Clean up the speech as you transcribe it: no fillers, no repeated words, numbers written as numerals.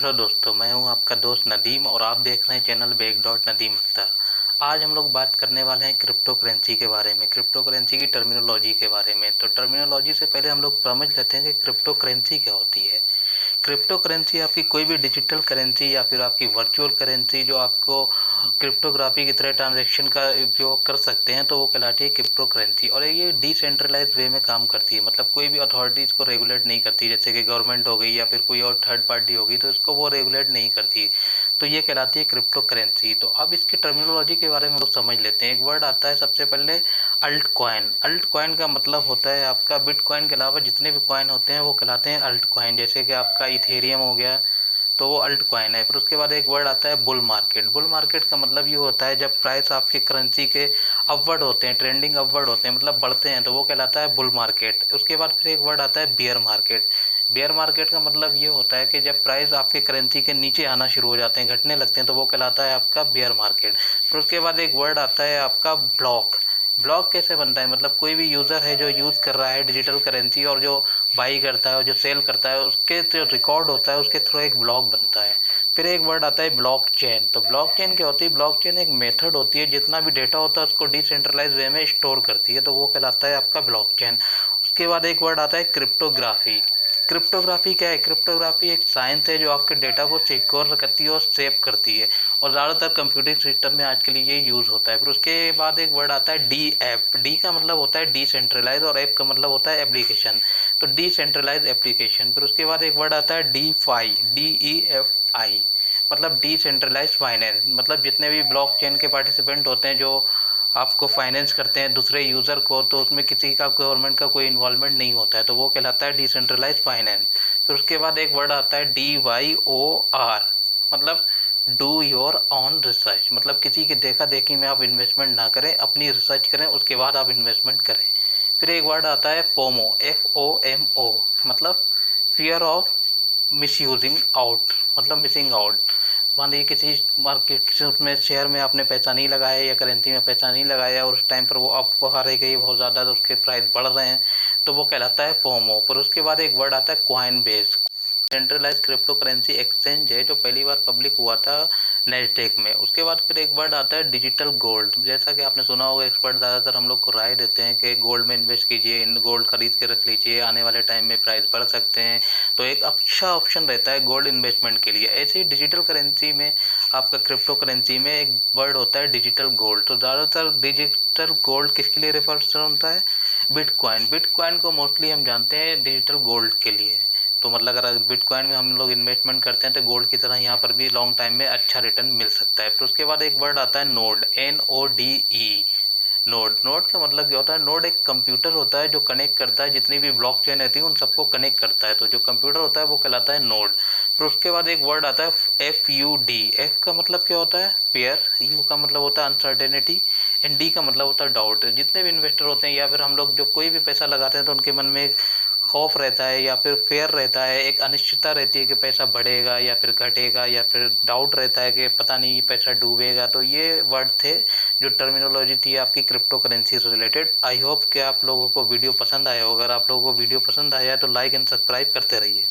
Hello दोस्तों, मैं हूं आपका दोस्त नदीम और आप देख रहे हैं चैनल बेग डॉट नदीम अख्तर। आज हम लोग बात करने वाले हैं क्रिप्टो करेंसी के बारे में, क्रिप्टो करेंसी की टर्मिनोलॉजी के बारे में। तो टर्मिनोलॉजी से पहले हम लोग समझ लेते हैं कि क्रिप्टो करेंसी क्या होती है। क्रिप्टो करेंसी आपकी कोई भी डिजिटल करेंसी या फिर आपकी वर्चुअल करेंसी जो आपको क्रिप्टोग्राफी की तरह ट्रांजैक्शन का उपयोग कर सकते हैं, तो वो कहलाती है क्रिप्टो करेंसी। और ये डिसेंट्रलाइज वे में काम करती है, मतलब कोई भी अथॉरिटी इसको रेगुलेट नहीं करती, जैसे कि गवर्नमेंट हो गई या फिर कोई और थर्ड पार्टी होगी तो इसको वो रेगुलेट नहीं करती। तो ये कहलाती है क्रिप्टो करेंसी। तो अब इसकी टर्मिनोलॉजी के बारे में लोग समझ लेते हैं। एक वर्ड आता है सबसे पहले अल्ट कॉइन। अल्ट कॉइन का मतलब होता है आपका बिटकॉइन के अलावा जितने भी कॉइन होते हैं वो कहलाते हैं अल्ट कॉइन। जैसे कि आपका इथेरियम हो गया, तो वो अल्ट कॉइन है। फिर उसके बाद एक वर्ड आता है बुल मार्केट। बुल मार्केट का मतलब ये होता है जब प्राइस आपकी करेंसी के अपवर्ड होते हैं, ट्रेंडिंग अपवर्ड होते हैं, मतलब बढ़ते हैं, तो वो कहलाता है बुल मार्केट। उसके बाद फिर एक वर्ड आता है बियर मार्केट। बियर मार्केट का मतलब ये होता है कि जब प्राइस आपके करेंसी के नीचे आना शुरू हो जाते हैं, घटने लगते हैं, तो वो कहलाता है आपका बियर मार्केट। फिर उसके बाद एक वर्ड आता है आपका ब्लॉक। ब्लॉक कैसे बनता है, मतलब कोई भी यूज़र है जो यूज़ कर रहा है डिजिटल करेंसी और जो बाई करता है और जो सेल करता है, उसके जो रिकॉर्ड होता है उसके थ्रू एक ब्लॉक बनता है। फिर एक वर्ड आता है ब्लॉक चेन। तो ब्लॉक चेन क्या होती है? ब्लॉक चेन एक मेथड होती है, जितना भी डेटा होता है उसको डिसेंट्रलाइज वे में स्टोर करती है, तो वो कहलाता है आपका ब्लॉक चेन। उसके बाद एक वर्ड आता है क्रिप्टोग्राफी। क्रिप्टोग्राफी क्या है? क्रिप्टोग्राफी एक साइंस है जो आपके डेटा को सिक्योर करती है और सेव करती है, और ज़्यादातर कंप्यूटिंग सिस्टम में आज के लिए ये यूज़ होता है। फिर उसके बाद एक वर्ड आता है डी ऐप। डी का मतलब होता है डिसेंट्रलाइज और ऐप का मतलब होता है एप्लीकेशन, तो डिसेंट्रलाइज एप्लीकेशन। फिर उसके बाद एक वर्ड आता है डी फाई, DEFI, मतलब डिसेंट्रलाइज फाइनेंस। मतलब जितने भी ब्लॉक चेन के पार्टिसिपेंट होते हैं जो आपको फाइनेंस करते हैं दूसरे यूज़र को, तो उसमें किसी का गवर्नमेंट का कोई इन्वॉल्वमेंट नहीं होता है, तो वो कहलाता है डिसेंट्रलाइज फाइनेंस। फिर उसके बाद एक वर्ड आता है DYOR, मतलब डू योर ऑन रिसर्च, मतलब किसी की देखा देखी में आप इन्वेस्टमेंट ना करें, अपनी रिसर्च करें, उसके बाद आप इन्वेस्टमेंट करें। फिर एक वर्ड आता है फोमो, FOMO, मतलब fear of miss using out, मतलब मिसिंग आउट। मान लीजिए किसी मार्केट किसी उसमें शेयर में आपने पैसा नहीं लगाया या करेंसी में पैसा नहीं लगाया और उस टाइम पर वो अप हारे गई बहुत ज़्यादा, तो उसके प्राइस बढ़ रहे हैं, तो वो कहलाता है फोमो। फिर उसके बाद एक वर्ड आता है Coinbase. Centralise crypto currency exchange है जो पहली बार पब्लिक हुआ था नेस्डेक में। उसके बाद फिर एक वर्ड आता है डिजिटल गोल्ड। जैसा कि आपने सुना होगा, एक्सपर्ट ज़्यादातर हम लोग को राय देते हैं कि गोल्ड में इन्वेस्ट कीजिए, इन गोल्ड खरीद के रख लीजिए, आने वाले टाइम में प्राइस बढ़ सकते हैं, तो एक अच्छा ऑप्शन रहता है गोल्ड इन्वेस्टमेंट के लिए। ऐसे ही डिजिटल करेंसी में, आपका क्रिप्टो करेंसी में एक वर्ड होता है डिजिटल गोल्ड। तो ज़्यादातर डिजिटल गोल्ड किसके लिए रेफर होता है? बिटकॉइन। बिटकॉइन को मोस्टली हम जानते हैं डिजिटल गोल्ड के लिए। तो मतलब अगर बिटकॉइन में हम लोग इन्वेस्टमेंट करते हैं तो गोल्ड की तरह यहाँ पर भी लॉन्ग टाइम में अच्छा रिटर्न मिल सकता है। फिर उसके बाद एक वर्ड आता है नोड, NODE। नोड, नोड का मतलब क्या होता है? नोड एक कंप्यूटर होता है जो कनेक्ट करता है, जितनी भी ब्लॉक चेन रहती है उन सबको कनेक्ट करता है, तो जो कंप्यूटर होता है वो कहलाता है नोड। फिर उसके बाद एक वर्ड आता है FUD। एफ का मतलब क्या होता है? फेयर। यू का मतलब होता है अनसर्टेनिटी, एंड डी का मतलब होता है डाउट। जितने भी इन्वेस्टर होते हैं या फिर हम लोग जो कोई भी पैसा लगाते हैं तो उनके मन में खौफ रहता है या फिर फेयर रहता है, एक अनिश्चितता रहती है कि पैसा बढ़ेगा या फिर घटेगा, या फिर डाउट रहता है कि पता नहीं पैसा डूबेगा। तो ये वर्ड थे जो टर्मिनोलॉजी थी आपकी क्रिप्टो करेंसी से रिलेटेड। आई होप कि आप लोगों को वीडियो पसंद आया होगा। अगर आप लोगों को वीडियो पसंद आया है तो लाइक एंड सब्सक्राइब करते रहिए।